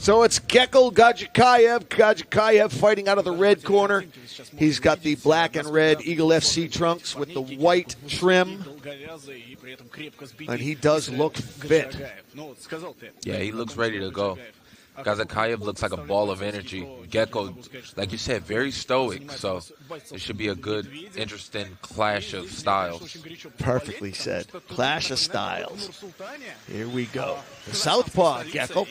So it's Gekkel Gadzhiagaev. Gadzhiagaev fighting out of the red corner. He's got the black and red Eagle FC trunks with the white trim. And he does look fit. Yeah, he looks ready to go. Gadzhiagaev looks like a ball of energy. Gekkel, like you said, very stoic. So it should be a good, interesting clash of styles. Perfectly said. Clash of styles. Here we go. The southpaw, Gekkel.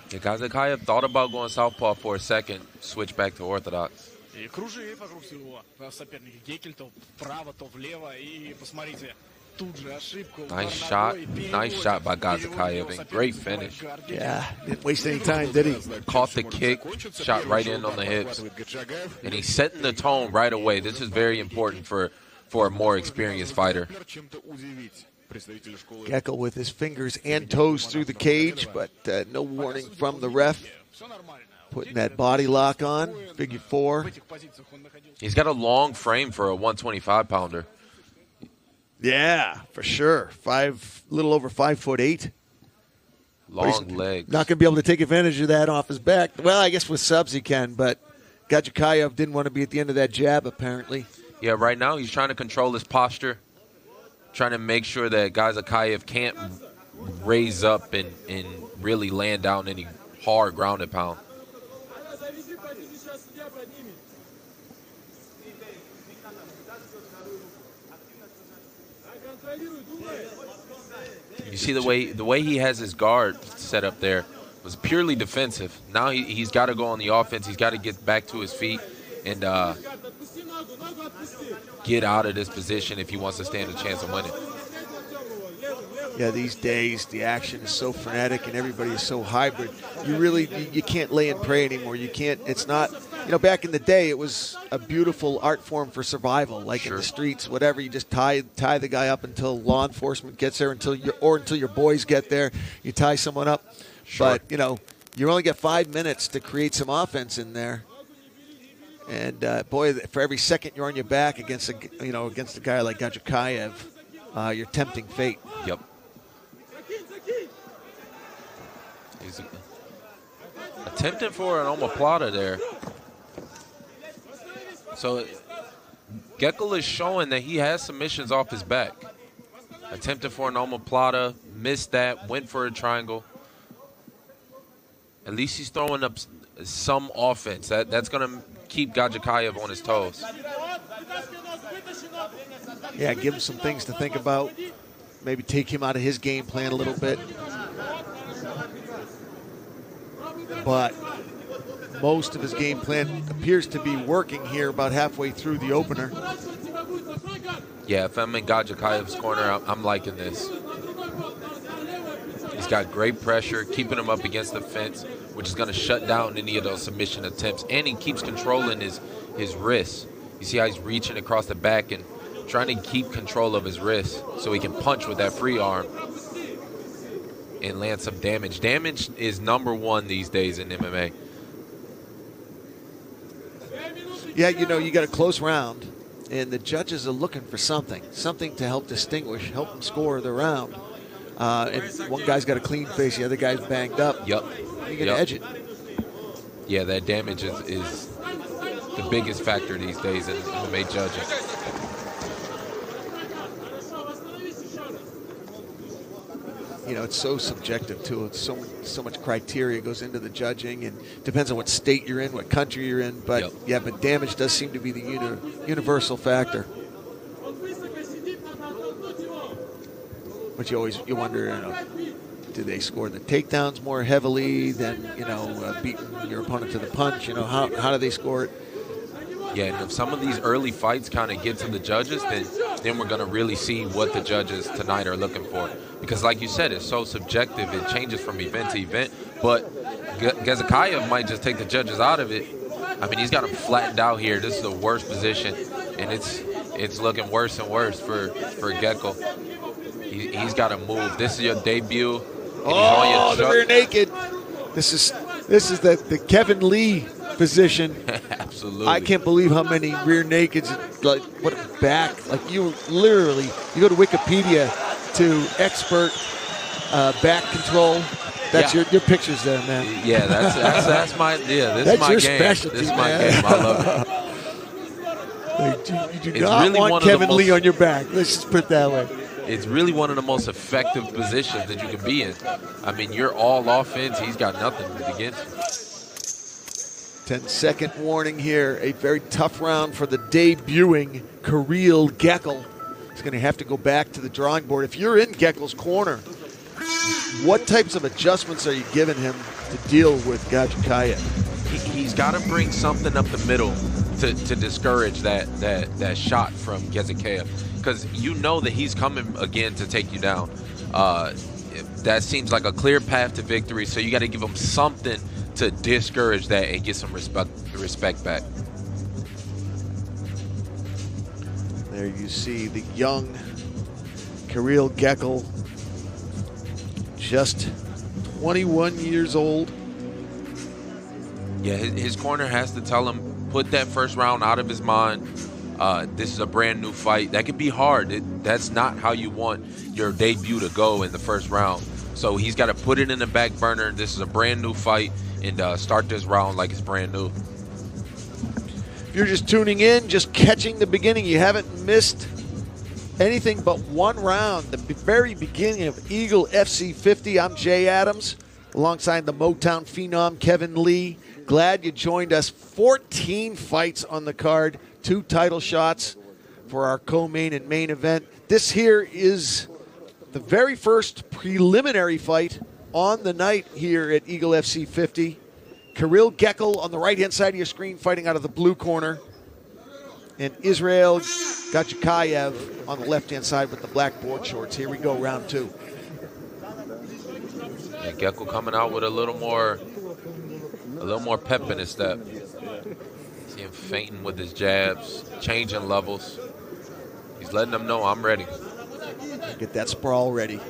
Yeah, Kazakhstan thought about going southpaw for a second, switch back to orthodox. Nice shot by Kazakhstan, and great finish. Yeah, didn't waste any time, did he? Caught the kick, shot right in on the hips, and he's setting the tone right away. This is very important for a more experienced fighter. Gekkel with his fingers and toes through the cage, but no warning from the ref. Putting that body lock on, figure four. He's got a long frame for a 125-pounder. Yeah, for sure. Little over 5'8". Long legs. Not going to be able to take advantage of that off his back. Well, I guess with subs he can, but Gadzhiagaev didn't want to be at the end of that jab, apparently. Yeah, right now he's trying to control his posture, trying to make sure that Gadzhiagaev can't raise up and really land down any hard ground and pound. You see the way he has his guard set up there was purely defensive. Now he's got to go on the offense. He's got to get back to his feet and get out of this position if he wants to stand a chance of winning. Yeah, these days the action is so frenetic and everybody is so hybrid. You can't lay and pray anymore. You can't. It's not. Back in the day, it was a beautiful art form for survival, like in the streets, whatever. You just tie the guy up until law enforcement gets there, until your boys get there. You tie someone up, but you only get 5 minutes to create some offense in there. And boy, for every second you're on your back against a guy like Gadzhiagaev, you're tempting fate. Yep. He's attempting for an omoplata there. So Gekkel is showing that he has submissions off his back. Attempted for an omoplata, missed that, went for a triangle. At least he's throwing up some offense. That's going to keep Gadzhiagaev on his toes. Yeah, give him some things to think about. Maybe take him out of his game plan a little bit. But most of his game plan appears to be working here about halfway through the opener. Yeah, if I'm in Gadzhiagaev's corner, I'm liking this. He's got great pressure, keeping him up against the fence, which is going to shut down any of those submission attempts. And he keeps controlling his wrists. You see how he's reaching across the back and trying to keep control of his wrist so he can punch with that free arm and land some damage. Damage is #1 these days in MMA. Yeah, you got a close round, and the judges are looking for something to help distinguish, help them score the round. And one guy's got a clean face, the other guy's banged up. Yep. You can edge it. Yeah, that damage is the biggest factor these days in MMA judging. It's so subjective too. It's so much criteria goes into the judging, and depends on what state you're in, what country you're in. But but damage does seem to be the universal factor. But you wonder, do they score the takedowns more heavily than beating your opponent to the punch? How do they score it? Yeah, and if some of these early fights kind of get to the judges, then we're going to really see what the judges tonight are looking for. Because like you said, it's so subjective. It changes from event to event. But Gadzhiagaev might just take the judges out of it. I mean, he's got him flattened out here. This is the worst position. And it's looking worse and worse for Gekkel. He's got to move. This is your debut. Oh, the rear naked. This is the Kevin Lee position. Absolutely. I can't believe how many rear nakeds, like what back. Like you go to Wikipedia to expert back control. That's your pictures there, man. Yeah, that's my This that's is my your game. Specialty, this is my man. game. I love it. You do not really want Kevin Lee on your back. Let's just put it that way. It's really one of the most effective positions that you can be in. I mean, you're all offense. He's got nothing against you. 10-second warning here. A very tough round for the debuting Kirill Gekkel. He's going to have to go back to the drawing board. If you're in Gekkel's corner, what types of adjustments are you giving him to deal with Gadzhiagaev? He's got to bring something up the middle to discourage that shot from Gadzhiagaev, because you know that he's coming again to take you down. That seems like a clear path to victory, so you got to give him something to discourage that and get some respect back. There you see the young Kirill Gekkel, just 21 years old. Yeah, his corner has to tell him, put that first round out of his mind. This is a brand new fight. That could be hard. That's not how you want your debut to go in the first round. So he's got to put it in the back burner. This is a brand new fight, and start this round like it's brand new. If you're just tuning in, just catching the beginning, you haven't missed anything but one round, the very beginning of Eagle FC 50. I'm Jay Adams, alongside the Motown phenom Kevin Lee. Glad you joined us. 14 fights on the card, 2 title shots for our co-main and main event. This here is the very first preliminary fight on the night here at Eagle FC 50. Kirill Gekkel on the right-hand side of your screen fighting out of the blue corner, and Israil Gadzhiagaev on the left-hand side with the black board shorts. Here we go, round 2. And Gekkel coming out with a little more pep in his step. See him feinting with his jabs, changing levels. He's letting them know, I'm ready. Get that sprawl ready.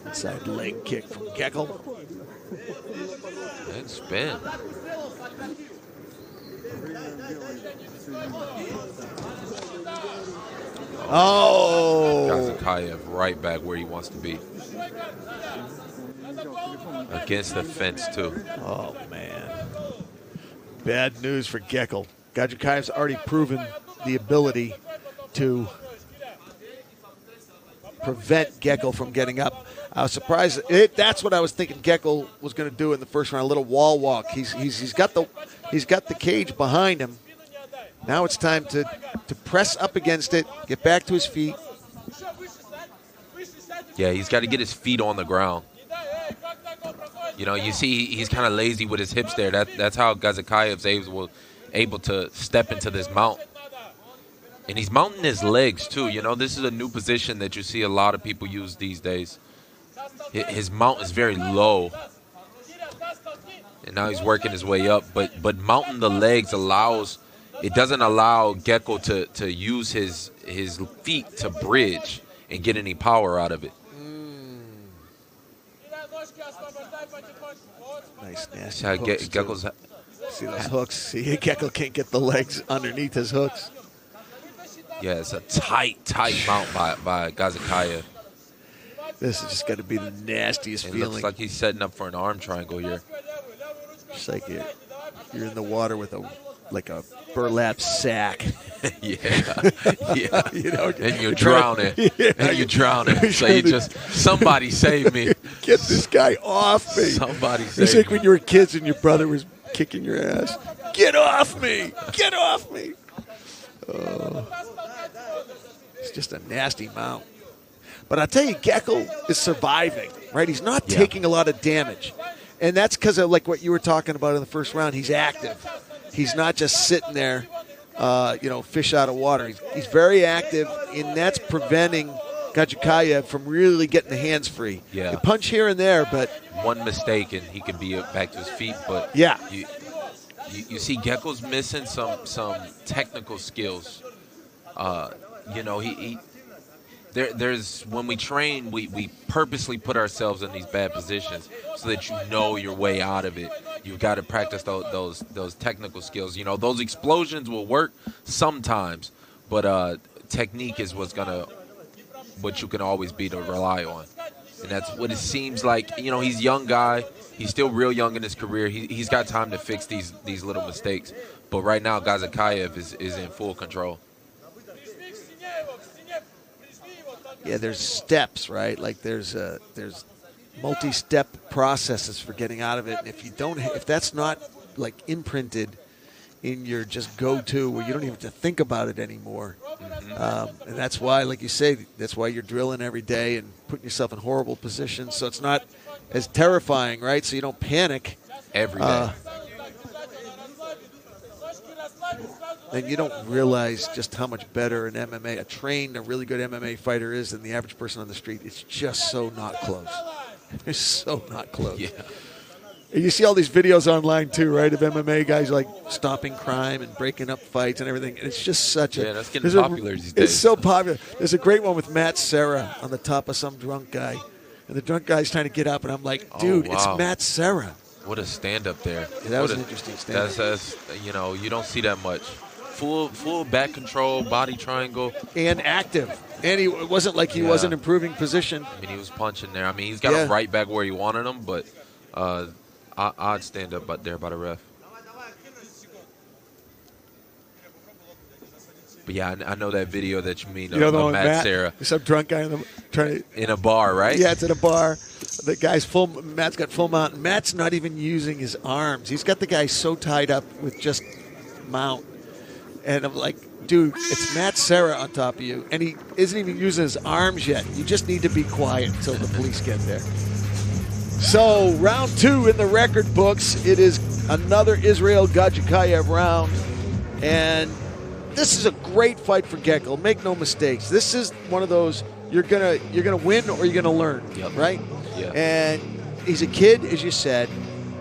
Inside leg kick from Gekkel. And spin. Oh! Gadzhiagaev right back where he wants to be. Against the fence, too. Oh, man. Bad news for Gekkel. Gadzhiagaev's already proven the ability to prevent Gekkel from getting up. I was surprised. That's what I was thinking Gekkel was going to do in the first round, a little wall walk. He's got the cage behind him. Now it's time to press up against it, get back to his feet. Yeah, he's got to get his feet on the ground. You know, you see he's kind of lazy with his hips there. That's how Gadzhiagaev's able to step into this mount. And he's mounting his legs, too. You know, this is a new position that you see a lot of people use these days. His mount is very low. And now he's working his way up. But mounting the legs doesn't allow Gekkel to use his feet to bridge and get any power out of it. Nice, nasty hooks, Gekkel's see those hooks? See, Gekkel can't get the legs underneath his hooks. Yeah, it's a tight mount by Gadzhiagaev. This is just got to be the nastiest feeling. It looks like he's setting up for an arm triangle here. Just like you're in the water with a burlap sack. Yeah. You know, and you're drowning. Yeah. And you're drowning. So you just, somebody save me. Get this guy off me. Somebody save me. It's like when you were kids and your brother was kicking your ass. Get off me. Get off me. It's just a nasty mount. But I tell you, Gekkel is surviving, right? He's not taking a lot of damage. And that's because of like what you were talking about in the first round. He's active. He's not just sitting there, fish out of water. He's very active, and that's preventing Gadzhiagaev from really getting the hands free. Yeah. A punch here and there, but one mistake and he can be back to his feet. But yeah, you see Gekkel's missing some technical skills. there's when we train, we purposely put ourselves in these bad positions so that you know your way out of it. You've got to practice those technical skills. You know, those explosions will work sometimes, but technique is what you can always be to rely on. And that's what it seems like. You know, he's a young guy. He's still real young in his career. He's got time to fix these little mistakes. But right now, Gadzhiagaev is in full control. Yeah, there's steps, right? Like there's multi-step processes for getting out of it. And if that's not like imprinted in your just go-to, where you don't even have to think about it anymore. And that's why, like you say, that's why you're drilling every day and putting yourself in horrible positions. So it's not as terrifying, right? So you don't panic every day. Then you don't realize just how much better an MMA, a really good MMA fighter is than the average person on the street. It's just so not close. It's so not close. Yeah. You see all these videos online too, right, of MMA guys like stopping crime and breaking up fights and everything. And it's just such a... Yeah, that's getting popular these days. It's so popular. There's a great one with Matt Serra on the top of some drunk guy. And the drunk guy's trying to get up, and I'm like, dude, wow. It's Matt Serra. What a stand-up there. Yeah, that was an interesting stand-up. That's, you know, you don't see that much. Full back control, body triangle. And active. And it wasn't like he wasn't improving position. I mean, he was punching there. I mean, he's got him right back where he wanted him, but I'd stand up there by the ref. But yeah, I know that video that you mean of Matt Serra. Some drunk guy in a bar, right? Yeah, it's in a bar. The guy's Matt's got full mount. Matt's not even using his arms. He's got the guy so tied up with just mount. And I'm like, dude, it's Matt Serra on top of you. And he isn't even using his arms yet. You just need to be quiet until the police get there. So, round 2 in the record books. It is another Israil Gadzhiagaev round. And this is a great fight for Gekkel. Make no mistakes. This is one of those you're gonna win or you're gonna learn, right? Yeah. And he's a kid, as you said.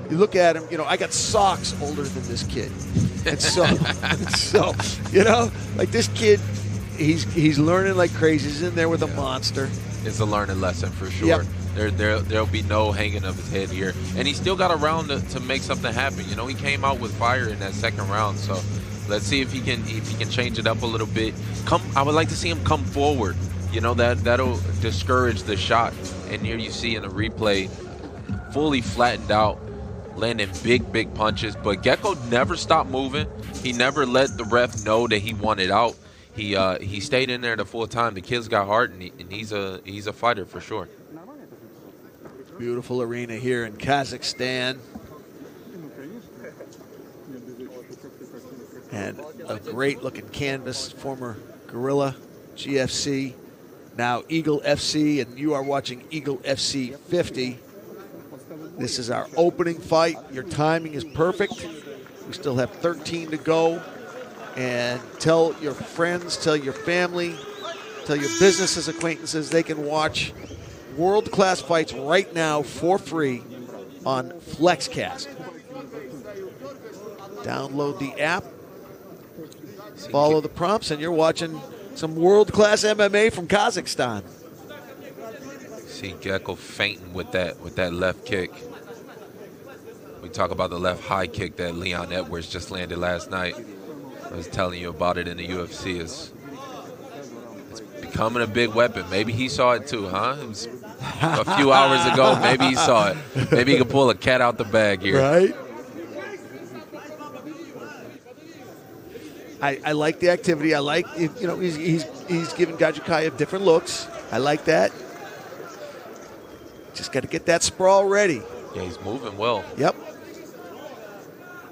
You look at him. You know, I got socks older than this kid, and so you know, like this kid, he's learning like crazy. He's in there with a monster. It's a learning lesson for sure. Yep. There'll be no hanging of his head here, and he still got a round to make something happen. You know, he came out with fire in that second round, so. Let's see if he can change it up a little bit. I would like to see him come forward. You know, that'll discourage the shot. And here you see in the replay, fully flattened out, landing big punches. But Gekkel never stopped moving. He never let the ref know that he wanted out. He stayed in there the full time. The kid's got heart, and he's a fighter for sure. Beautiful arena here in Kazakhstan. And a great-looking canvas, former Gorilla GFC, now Eagle FC, and you are watching Eagle FC 50. This is our opening fight. Your timing is perfect. We still have 13 to go. And tell your friends, tell your family, tell your businesses, acquaintances, they can watch world-class fights right now for free on FlexCast. Download the app. Follow the prompts, and you're watching some world-class MMA from Kazakhstan. See Gekkel fainting with that left kick. We talk about the left high kick that Leon Edwards just landed last night. I was telling you about it in the UFC. It's becoming a big weapon. Maybe he saw it too, huh? It was a few hours ago. Maybe he saw it. Maybe he could pull a cat out the bag here. Right. I like the activity. I like, you know, he's giving Gadzhiagaev different looks. I like that. Just got to get that sprawl ready. Yeah, he's moving well. Yep.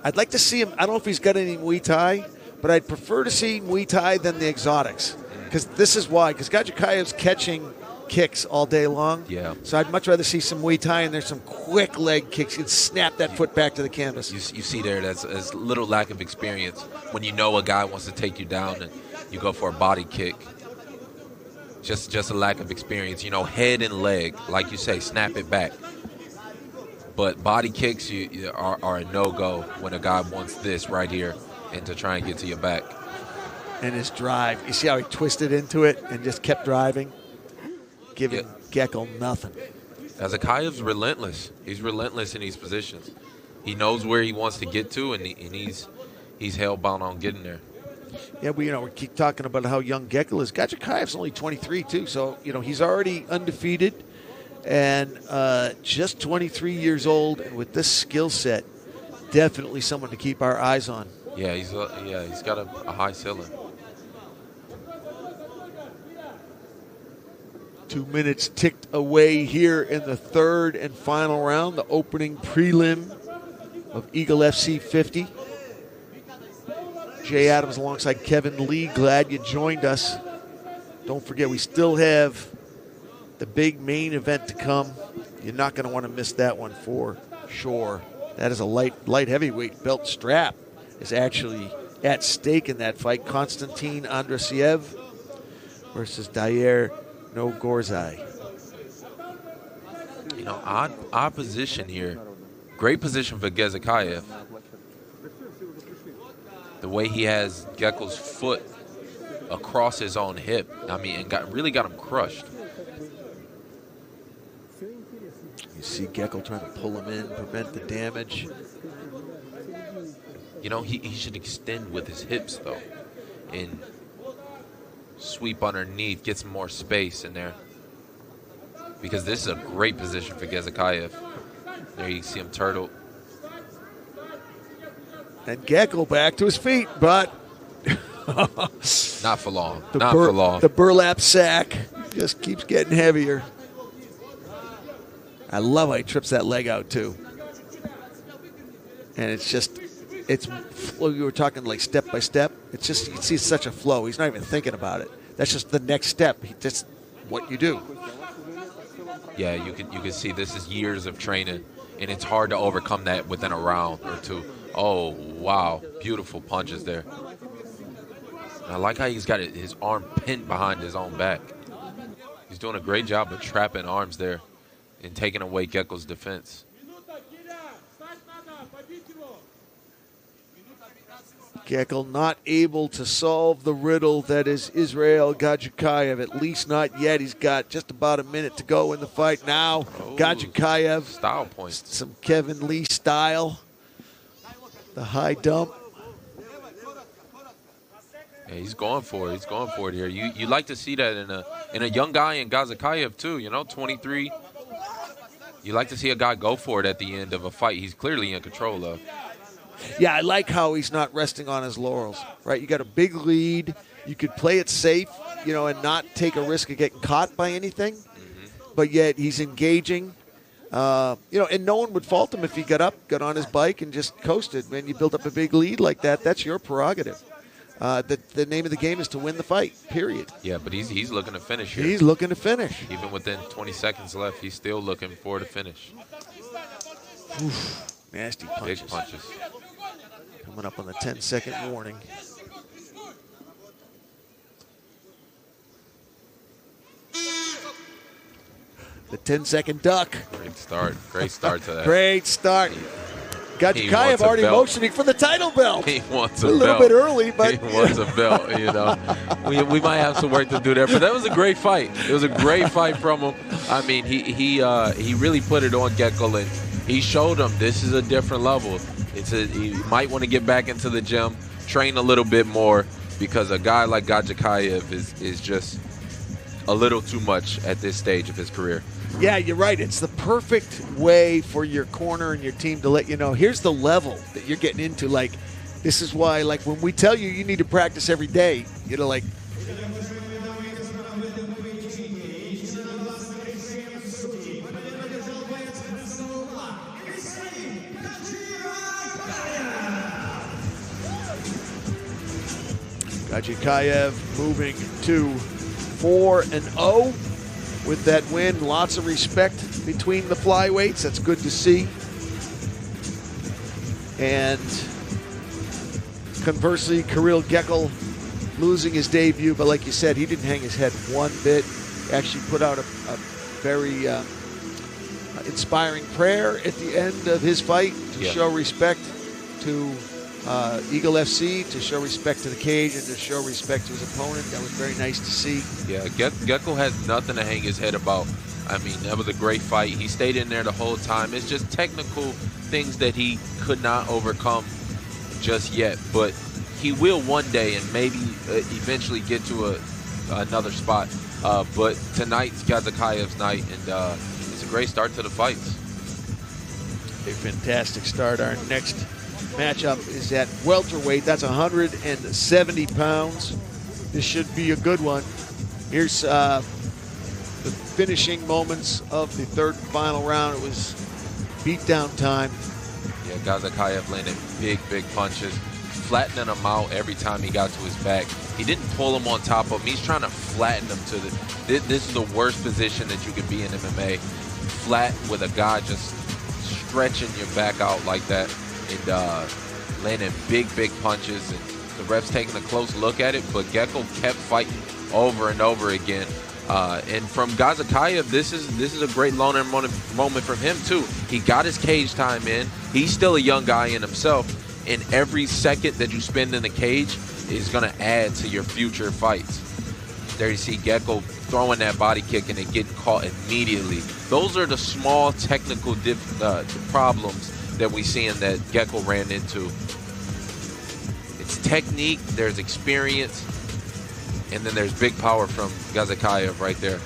I'd like to see him. I don't know if he's got any Muay Thai, but I'd prefer to see Muay Thai than the exotics. Because this is why. Because Gadzhiagaev's catching kicks all day long. Yeah. So I'd much rather see some Muay Thai, and there's some quick leg kicks. You can snap that foot back to the canvas. You see there, that's a little lack of experience. When you know a guy wants to take you down and you go for a body kick. Just a lack of experience. You know, head and leg, like you say, snap it back. But body kicks are a no-go when a guy wants this right here and to try and get to your back. And his drive. You see how he twisted into it and just kept driving? giving Gekkel nothing. Gadzhiagaev's relentless. He's relentless in these positions. He knows where he wants to get to, and he's hell-bound on getting there. Yeah, we keep talking about how young Gekkel is. Gadzhiagaev's only 23 too, so he's already undefeated and just 23 years old, and with this skill set, definitely someone to keep our eyes on. Yeah, he's got a high ceiling. 2 minutes ticked away here in the third and final round, the opening prelim of Eagle FC 50. Jay Adams alongside Kevin Lee. Glad you joined us. Don't forget, we still have the big main event to come. You're not going to want to miss that one for sure. That is a light heavyweight belt strap is actually at stake in that fight. Konstantin Andrasiev versus Dayer Nogorzai. Odd position here. Great position for Gadzhiagaev. The way he has Gekkel's foot across his own hip, and really got him crushed. You see Gekkel trying to pull him in, prevent the damage. He should extend with his hips, though, and sweep underneath, get some more space in there. Because this is a great position for Gadzhiagaev. There you see him turtle. And Gekkel back to his feet, but not for long. Not for long. The burlap sack just keeps getting heavier. I love how he trips that leg out too. And you were talking like step by step. It's just, you can see such a flow. He's not even thinking about it. That's just the next step. That's what you do. Yeah, you can see this is years of training, and it's hard to overcome that within a round or two. Oh, wow. Beautiful punches there. I like how he's got his arm pinned behind his own back. He's doing a great job of trapping arms there and taking away Gekkel's defense. Gekkel not able to solve the riddle that is Israil Gadzhiagaev, at least not yet. He's got just about a minute to go in the fight now. Gadzhiagaev. Style points. Some Kevin Lee style. The high dump. Yeah, he's going for it. He's going for it here. You like to see that in a young guy in Gadzhiagaev too, 23. You like to see a guy go for it at the end of a fight he's clearly in control of. Yeah, I like how he's not resting on his laurels, right? You got a big lead. You could play it safe, and not take a risk of getting caught by anything. Mm-hmm. But yet he's engaging. And no one would fault him if he got on his bike and just coasted. Man, you build up a big lead like that, that's your prerogative. The name of the game is to win the fight, period. Yeah, but he's looking to finish here. He's looking to finish. Even within 20 seconds left, he's still looking for the finish. Oof, nasty punches. Big punches. Coming up on the 10-second warning. The 10-second duck. Great start. Great start to that. Great start. Gadzhiagaev already motioning for the title belt. He wants a belt. A little bit early, but he wants a belt. We might have some work to do there, but that was a great fight. It was a great fight from him. He really put it on Gekkel, and he showed him this is a different level. He might want to get back into the gym, train a little bit more, because a guy like Gadzhiagaev is just a little too much at this stage of his career. Yeah, you're right. It's the perfect way for your corner and your team to let you know, here's the level that you're getting into. Like, this is why, like, when we tell you need to practice every day, like. Gadzhiagaev moving to 4-0. With that win, lots of respect between the flyweights. That's good to see. And conversely, Kirill Gekkel losing his debut, but like you said, he didn't hang his head one bit. Actually put out a very inspiring prayer at the end of his fight to show respect to Eagle FC to show respect to the cage and to show respect to his opponent. That was very nice to see. Yeah, Gekkel has nothing to hang his head about. I mean, that was a great fight. He stayed in there the whole time. It's just technical things that he could not overcome just yet. But he will one day and maybe eventually get to another spot. But tonight's Gadzhiagaev's night, and it's a great start to the fights. A fantastic start. Our next matchup is at welterweight. That's 170 pounds. This should be a good one. Here's the finishing moments of the third and final round. It was beatdown time. Yeah, Gadzhiagaev landed big punches, flattening him out every time he got to his back. He didn't pull him on top of him. He's trying to flatten him to the. This is the worst position that you can be in MMA. Flat with a guy just stretching your back out like that, and landing big punches. And the ref's taking a close look at it, but Gekkel kept fighting over and over again. And from Gadzhiagaev, this is a great learning moment from him too. He got his cage time in. He's still a young guy in himself, and every second that you spend in the cage is going to add to your future fights. There you see Gekkel throwing that body kick and it getting caught immediately. Those are the small technical problems that we see and that Gekkel ran into. It's technique, there's experience, and then there's big power from Gadzhiagaev right there.